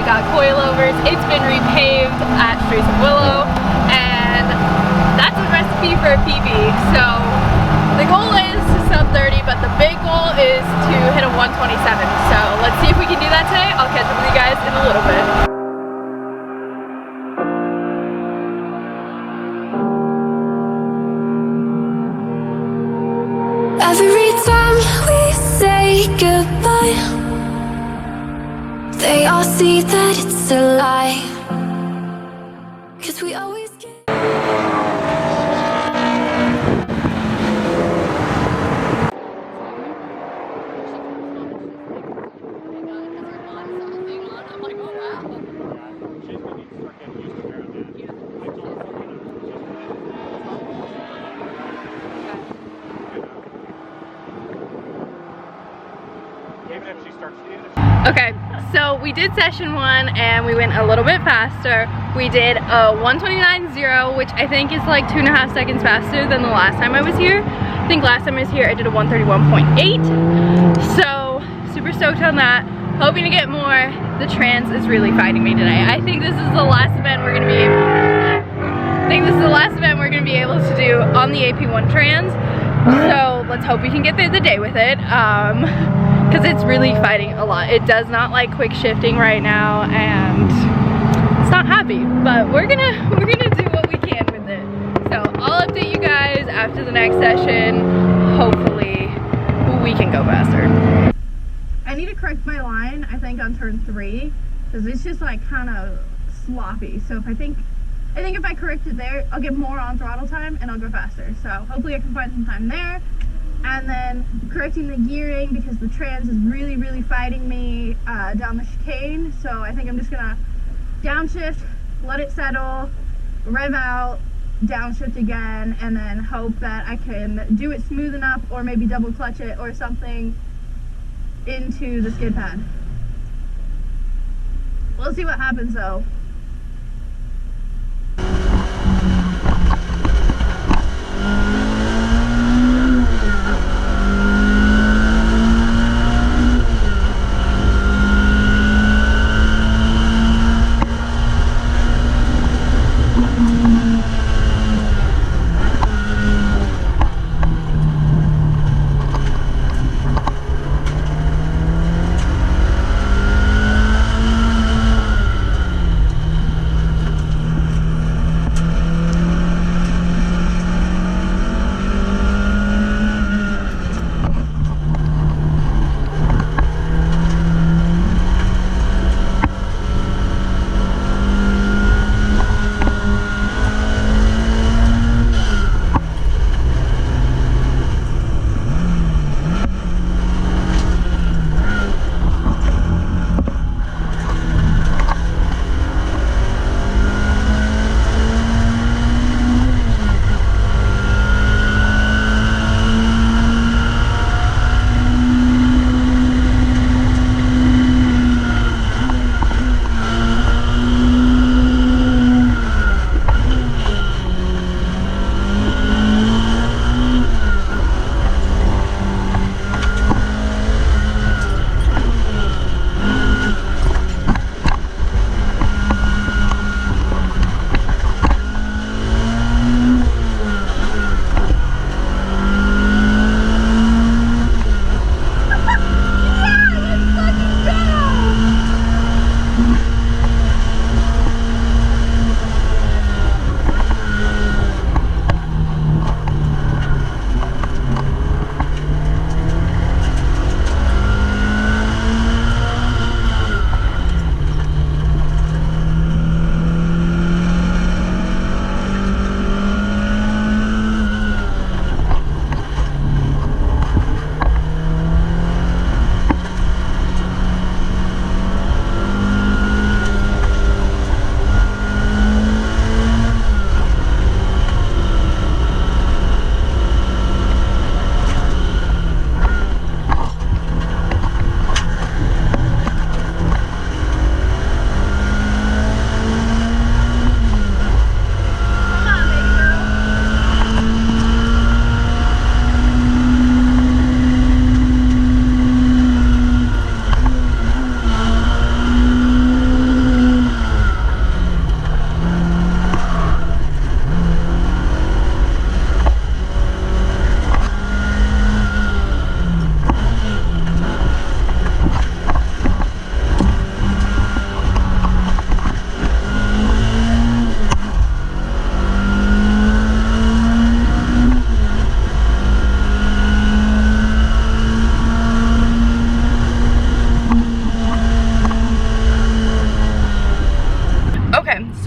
got coilovers. It's been repaved at streets of Willow, and that's a recipe for a PB. So the goal is to sub 30, but the big goal is to hit a 127. So let's see if we can do that today. I'll catch up with you guys in a little bit. Every time we say goodbye, they all see that it's a lie, 'cause we always get... Okay, so we did session 1 and we went a little bit faster. We did a 129.0, which I think is like 2.5 seconds faster than the last time I was here. I think last time I was here I did a 131.8. So super stoked on that. Hoping to get more. The trans is really fighting me today. I think this is the last event we're gonna be able to do on the AP1 trans. So let's hope we can get through the day with it. Because it's really fighting a lot. It does not like quick shifting right now, and it's not happy. But we're gonna do what we can with it. So I'll update you guys after the next session. Hopefully we can go faster. I need to correct my line, I think, on turn 3, because it's just like kind of sloppy. So I think if I correct it there, I'll get more on throttle time and I'll go faster. So hopefully I can find some time there. And then correcting the gearing, because the trans is really fighting me down the chicane. So I think I'm just gonna downshift, let it settle, rev out, downshift again, and then hope that I can do it smooth enough, or maybe double clutch it or something into the skid pad. We'll see what happens though.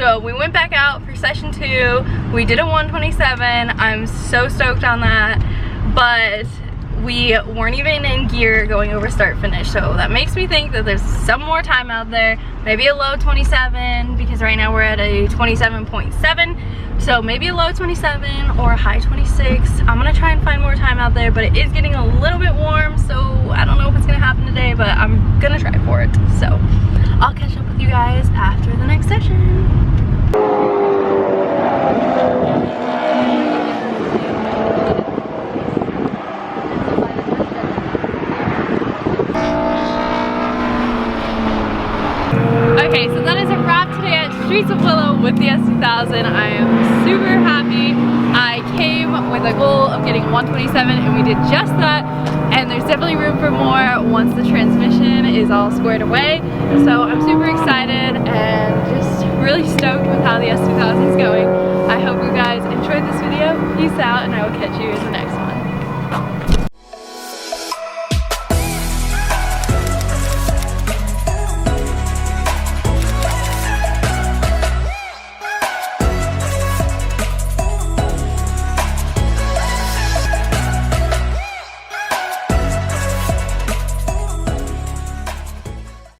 So we went back out for session 2. We did a 127. I'm so stoked on that. But we weren't even in gear going over start finish. So that makes me think that there's some more time out there. Maybe a low 27, because right now we're at a 27.7. So maybe a low 27 or a high 26. I'm gonna try and find more time out there, but it is getting a little bit warm, so I don't know if it's gonna happen today, but I'm gonna try for it. So I'll catch up with you guys after the next session. Okay, so that is a wrap today at Streets of Willow with the S2000. I am super happy. I came with a goal of getting 127 and we did just that. And there's definitely room for more once the transmission is all squared away. So I'm super excited and just really stoked with how the S2000 is going. I hope you guys enjoyed this video. Peace out, and I will catch you in the next one.